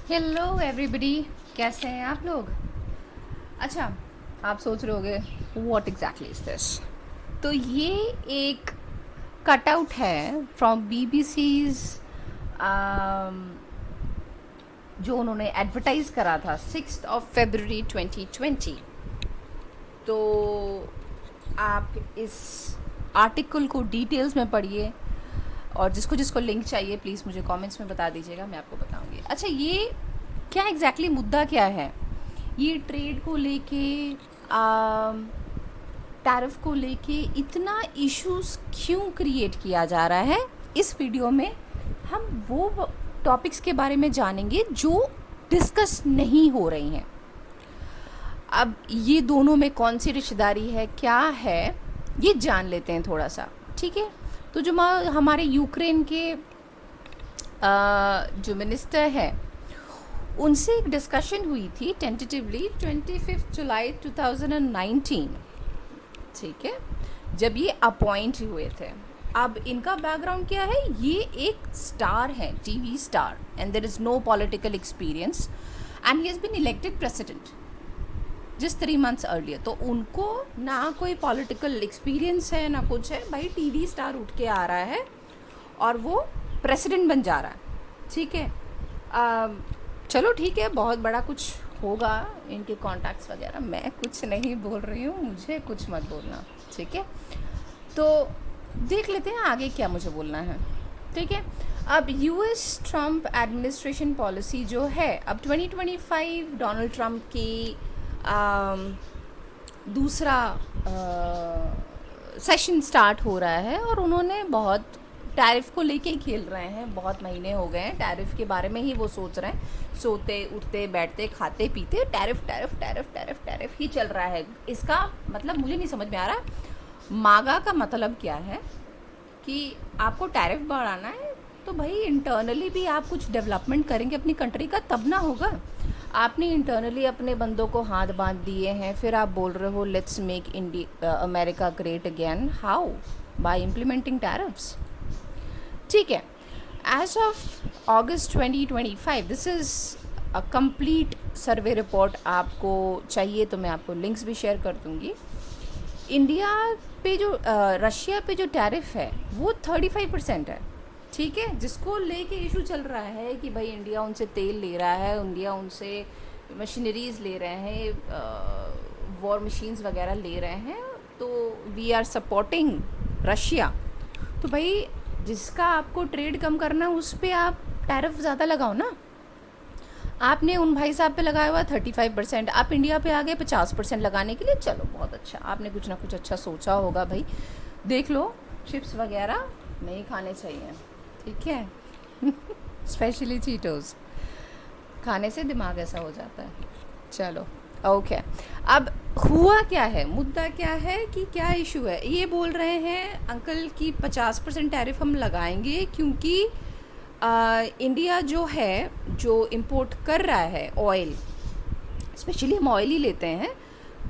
Hello everybody, कैसे हैं आप लोग। अच्छा, आप सोच रहे होगे व्हाट एग्जैक्टली इज दिस। तो ये एक कटआउट है फ्रॉम बीबीसीज, जो उन्होंने एडवर्टाइज करा था 6 फरवरी 2020। तो आप इस आर्टिकल को डिटेल्स में पढ़िए और जिसको जिसको लिंक चाहिए प्लीज़ मुझे कमेंट्स में बता दीजिएगा, मैं आपको बताऊंगी। अच्छा, ये क्या एग्जैक्टली मुद्दा क्या है। ये ट्रेड को लेके, टैरिफ को लेके इतना इश्यूज क्यों क्रिएट किया जा रहा है, इस वीडियो में हम वो टॉपिक्स के बारे में जानेंगे जो डिस्कस नहीं हो रही हैं। अब ये दोनों में कौन सी रिश्तेदारी है, क्या है, ये जान लेते हैं थोड़ा सा, ठीक है। तो जो हमारे यूक्रेन के जो मिनिस्टर है उनसे एक डिस्कशन हुई थी टेंटेटिवली 25 जुलाई 2019, ठीक है, जब ये अपॉइंट हुए थे। अब इनका बैकग्राउंड क्या है, ये एक स्टार है, TV star, and there is no political experience and he has been elected president जिस 3 मंथ्स अर्लियर। तो उनको ना कोई पॉलिटिकल एक्सपीरियंस है ना कुछ है, भाई टीवी स्टार उठ के आ रहा है और वो प्रेसिडेंट बन जा रहा है, ठीक है। चलो ठीक है, बहुत बड़ा कुछ होगा, इनके कॉन्टैक्ट्स वगैरह, मैं कुछ नहीं बोल रही हूँ, मुझे कुछ मत बोलना, ठीक है। तो देख लेते हैं आगे क्या मुझे बोलना है, ठीक है। अब यूएस ट्रम्प एडमिनिस्ट्रेशन पॉलिसी जो है, अब 2025 डोनाल्ड ट्रम्प की दूसरा सेशन स्टार्ट हो रहा है और उन्होंने बहुत टैरिफ को लेके ही खेल रहे हैं, बहुत महीने हो गए हैं टैरिफ के बारे में ही वो सोच रहे हैं, सोते उठते बैठते खाते पीते tariff tariff tariff tariff tariff ही चल रहा है। इसका मतलब मुझे नहीं समझ में आ रहा मागा का मतलब क्या है कि आपको टैरिफ बढ़ाना है तो भाई इंटरनली भी आप कुछ डेवलपमेंट करेंगे अपनी कंट्री का, तब ना होगा। आपने इंटरनली अपने बंदों को हाथ बांध दिए हैं, फिर आप बोल रहे हो let's make America great again, how, by implementing tariffs, ठीक है। As of August 2025, this is a complete survey report, आपको चाहिए तो मैं आपको लिंक्स भी शेयर कर दूंगी। इंडिया पे जो रशिया पे जो टैरिफ है वो 35% है, ठीक है, जिसको लेके इशू चल रहा है कि भाई इंडिया उनसे तेल ले रहा है, इंडिया उनसे मशीनरीज ले रहे हैं, वॉर मशीन्स वगैरह ले रहे हैं, तो वी आर सपोर्टिंग रशिया। तो भाई जिसका आपको ट्रेड कम करना है उस पर आप टैरिफ ज़्यादा लगाओ ना। आपने उन भाई साहब पे लगाया हुआ 35%, आप इंडिया पे आ गए 50% लगाने के लिए, चलो बहुत अच्छा, आपने कुछ ना कुछ अच्छा सोचा होगा भाई। देख लो, चिप्स वगैरह नहीं खाने चाहिए, ठीक है स्पेशली चीटोस खाने से दिमाग ऐसा हो जाता है। चलो ओके, अब हुआ क्या है, मुद्दा क्या है कि क्या इशू है। ये बोल रहे हैं अंकल कि 50% टैरिफ हम लगाएंगे क्योंकि इंडिया जो है, जो इंपोर्ट कर रहा है ऑयल, स्पेशली हम ऑयल ही लेते हैं,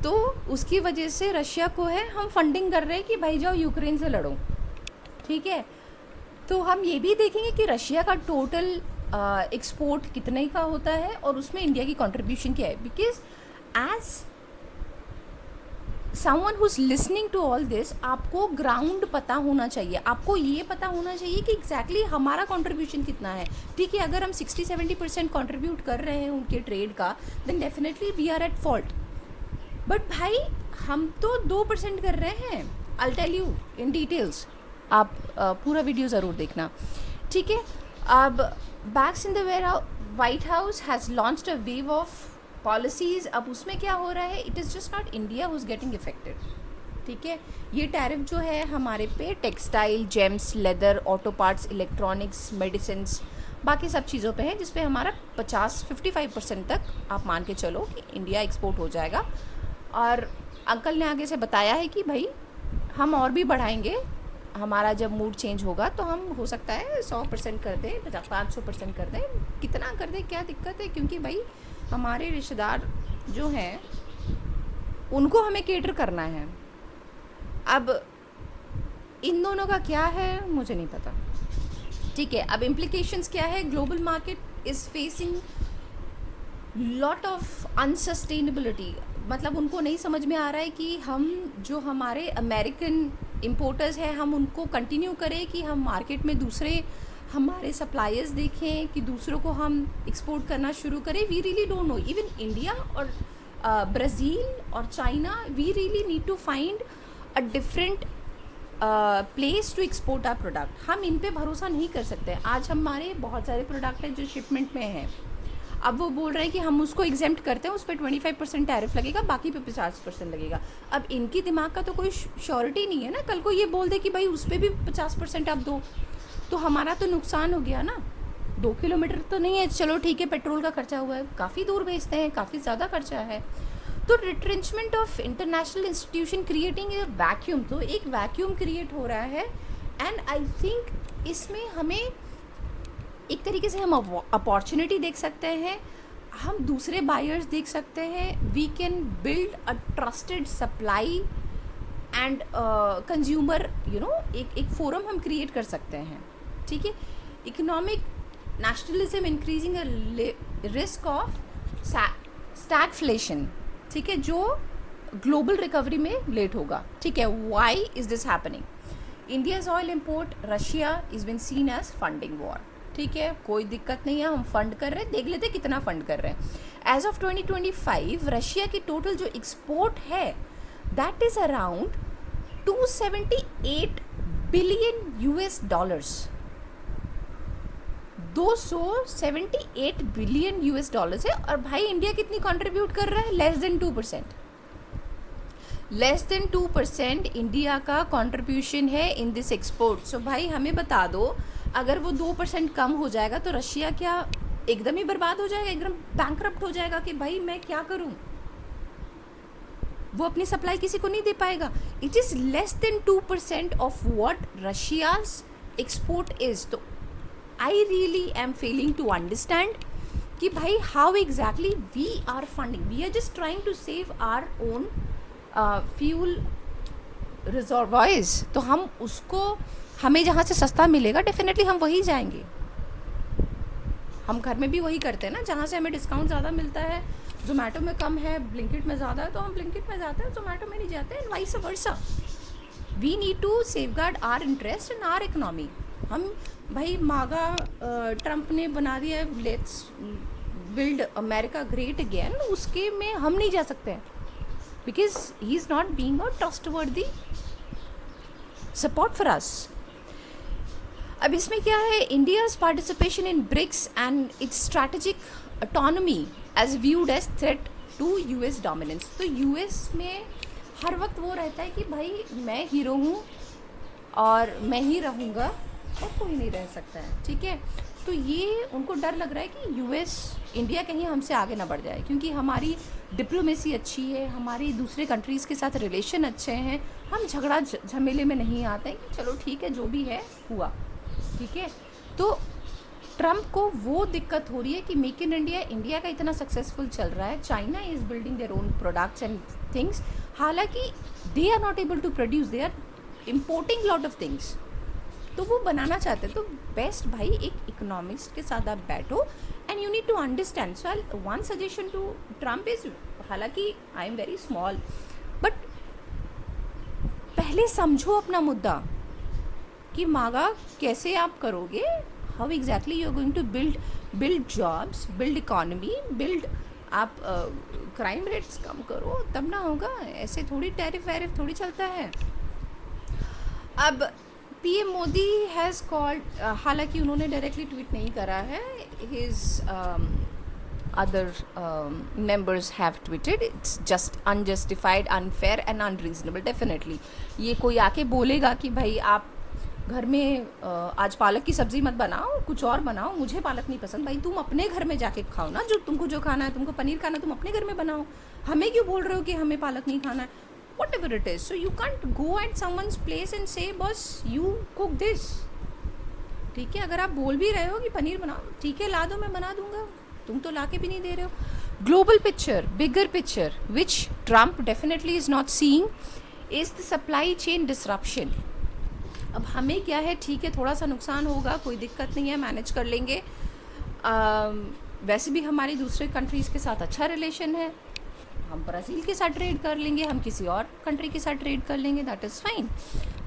तो उसकी वजह से रशिया को है हम फंडिंग कर रहे हैं कि भाई जाओ यूक्रेन से लड़ो, ठीक है। तो हम ये भी देखेंगे कि रशिया का टोटल एक्सपोर्ट कितने का होता है और उसमें इंडिया की कंट्रीब्यूशन क्या है, because as someone who is listening to all this, आपको ग्राउंड पता होना चाहिए, आपको ये पता होना चाहिए कि एग्जैक्टली हमारा कंट्रीब्यूशन कितना है, ठीक है। अगर हम 60-70% कंट्रीब्यूट कर रहे हैं उनके ट्रेड का, then definitely we are at fault. But भाई हम तो 2% कर रहे हैं, I will tell you in details, आप पूरा वीडियो ज़रूर देखना, ठीक है। अब backs in the White House has launched a wave of policies. अब उसमें क्या हो रहा है, it is just not India who is getting affected, ठीक है। ये टैरिफ जो है हमारे पे textile, gems, leather, auto parts, electronics, medicines, बाकी सब चीज़ों पे है, जिसपे हमारा 55% तक आप मान के चलो कि इंडिया एक्सपोर्ट हो जाएगा। और अंकल ने आगे से बताया है कि भाई हम और भी बढ़ाएंगे, हमारा जब मूड चेंज होगा तो हम हो सकता है 100% कर दें, 500% कर दें, कितना कर दें, क्या दिक्कत है, क्योंकि भाई हमारे रिश्तेदार जो हैं उनको हमें केटर करना है। अब इन दोनों का क्या है मुझे नहीं पता, ठीक है। अब इम्प्लीकेशंस क्या है, global market is facing lot of unsustainability, मतलब उनको नहीं समझ में आ रहा है कि हम जो हमारे अमेरिकन इम्पोर्टर्स हैं हम उनको कंटिन्यू करें कि हम मार्केट में दूसरे हमारे सप्लायर्स देखें कि दूसरों को हम एक्सपोर्ट करना शुरू करें. We really don't know. Even India और ब्राज़ील और China, we really need to find a different place to export our product. हम इन पे भरोसा नहीं कर सकते. आज हमारे बहुत सारे प्रोडक्ट हैं जो शिपमेंट में हैं, अब वो बोल रहे हैं कि हम उसको एग्जेम्प्ट करते हैं, उस पर 25% टैरिफ लगेगा, बाकी पे 50% लगेगा. अब इनकी दिमाग का तो कोई श्योरिटी नहीं है ना, कल को ये बोल दे कि भाई उस पर भी 50% आप दो, तो हमारा तो नुकसान हो गया ना. 2 किलोमीटर तो नहीं है, चलो ठीक है, पेट्रोल का खर्चा हुआ है, काफ़ी दूर भेजते हैं, काफ़ी ज़्यादा खर्चा है. तो retrenchment of international institution creating a vacuum, तो एक वैक्यूम क्रिएट हो रहा है. एंड आई थिंक इसमें हमें एक तरीके से हम अपॉर्चुनिटी देख सकते हैं, हम दूसरे बायर्स देख सकते हैं. We can build a trusted supply and consumer एक फोरम हम क्रिएट कर सकते हैं. ठीक है. Economic nationalism increasing risk of stagflation, ठीक है, जो ग्लोबल रिकवरी में लेट होगा. ठीक है. Why is this happening? India's oil import Russia is been seen as funding war. ठीक है, कोई दिक्कत नहीं है, हम फंड कर रहे हैं, देख लेते कितना फंड कर रहे हैं. एज ऑफ 2025 रशिया की टोटल जो एक्सपोर्ट है that is around 278 billion US dollars. 278 billion US dollars है. और भाई इंडिया कितनी कंट्रीब्यूट कर रहा है? Less than 2%. Less than 2% India का कंट्रीब्यूशन है इन दिस एक्सपोर्ट. सो भाई हमें बता दो, अगर वो 2% कम हो जाएगा तो रशिया क्या एकदम ही बर्बाद हो जाएगा, एकदम बैंकरप्ट हो जाएगा कि भाई मैं क्या करूं? वो अपनी सप्लाई किसी को नहीं दे पाएगा. It is less than 2% of what Russia's export is. तो I really am feeling to understand कि भाई how exactly we are funding. We are just trying to save our own fuel reservoirs. तो हम उसको, हमें जहाँ से सस्ता मिलेगा डेफिनेटली हम वही जाएंगे. हम घर में भी वही करते हैं ना, जहाँ से हमें डिस्काउंट ज़्यादा मिलता है. जोमेटो में कम है, ब्लिंकिट में ज़्यादा है, तो हम ब्लिंकिट में जाते हैं, जोमेटो में नहीं जाते हैं, vice versa. We need to safeguard our interest in our economy. हम भाई मागा ट्रम्प ने बना दिया है let's build America great again, उसके में हम नहीं जा सकते हैं because he is not being a trustworthy support for us. अब इसमें क्या है? India's participation in BRICS and its strategic autonomy as viewed as threat to US dominance. तो यूएस में हर वक्त वो रहता है कि भाई मैं हीरो हूँ और मैं ही रहूँगा और कोई नहीं रह सकता है. ठीक है. तो ये उनको डर लग रहा है कि यूएस इंडिया कहीं हमसे आगे ना बढ़ जाए, क्योंकि हमारी डिप्लोमेसी अच्छी है, हमारी दूसरे कंट्रीज़ के साथ रिलेशन अच्छे हैं, हम झगड़ा झमेले में नहीं आते हैं कि चलो ठीक है जो भी है हुआ. ठीक है. तो ट्रम्प को वो दिक्कत हो रही है कि मेक इन इंडिया, इंडिया का इतना सक्सेसफुल चल रहा है, China is building their own products and things, हालांकि they are not able to produce, they are importing lot of things. तो वो बनाना चाहते हैं. तो बेस्ट भाई एक इकोनॉमिस्ट के साथ आप बैठो and you need to understand. So one suggestion to Trump is, हालांकि I am very small, but पहले समझो अपना मुद्दा कि मागा कैसे आप करोगे, how exactly you are going to build jobs, build economy, build. आप क्राइम रेट्स कम करो तब ना होगा. ऐसे थोड़ी टैरिफ वैरिफ थोड़ी चलता है. अब पीएम मोदी हैज़ कॉल्ड, हालांकि उन्होंने डायरेक्टली ट्वीट नहीं करा है, his other members have tweeted, it's just unjustified, unfair and unreasonable. Definitely ये कोई आके बोलेगा कि भाई आप घर में आज पालक की सब्ज़ी मत बनाओ, कुछ और बनाओ, मुझे पालक नहीं पसंद, भाई तुम अपने घर में जाके खाओ ना, जो तुमको जो खाना है, तुमको पनीर खाना तुम अपने घर में बनाओ, हमें क्यों बोल रहे हो कि हमें पालक नहीं खाना है. whatever it is, so you can't go at someone's place and say boss you cook this. ठीक है. अगर आप बोल भी रहे हो कि पनीर बनाओ, ठीक है ला दो, मैं बना दूंगा, तुम तो ला के भी नहीं दे रहे हो. Global picture, bigger picture which Trump definitely is not seeing is the supply chain disruption. अब हमें क्या है, ठीक है थोड़ा सा नुकसान होगा, कोई दिक्कत नहीं है, मैनेज कर लेंगे. वैसे भी हमारी दूसरे कंट्रीज़ के साथ अच्छा रिलेशन है, हम ब्राज़ील के साथ ट्रेड कर लेंगे, हम किसी और कंट्री के साथ ट्रेड कर लेंगे, दैट इज़ फाइन।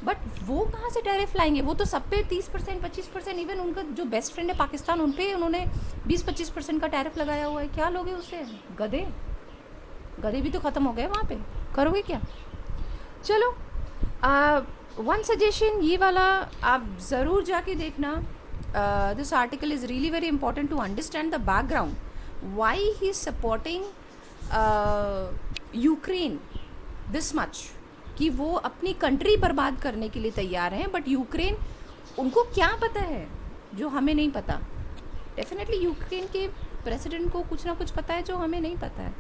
बट वो कहाँ से टैरिफ लाएंगे? वो तो सब पे 30%, 25%, इवन उनका जो बेस्ट फ्रेंड है पाकिस्तान, उन पे उन्होंने 20-25% का टैरिफ लगाया हुआ है। क्या लोगे उससे? गधे गधे भी तो ख़त्म हो गए वहाँ पे, करोगे क्या? चलो, वन सजेशन ये वाला आप ज़रूर जाके देखना। This article is really very important to understand the background why he is supporting Ukraine this much, कि वो अपनी कंट्री बर्बाद करने के लिए तैयार हैं। बट यूक्रेन, उनको क्या पता है जो हमें नहीं पता? डेफिनेटली यूक्रेन के प्रेसिडेंट को कुछ ना कुछ पता है जो हमें नहीं पता है,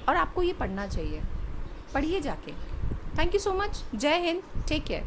और आपको ये पढ़ना चाहिए। पढ़िए जाके। Thank you so much. जय हिंद। Take care.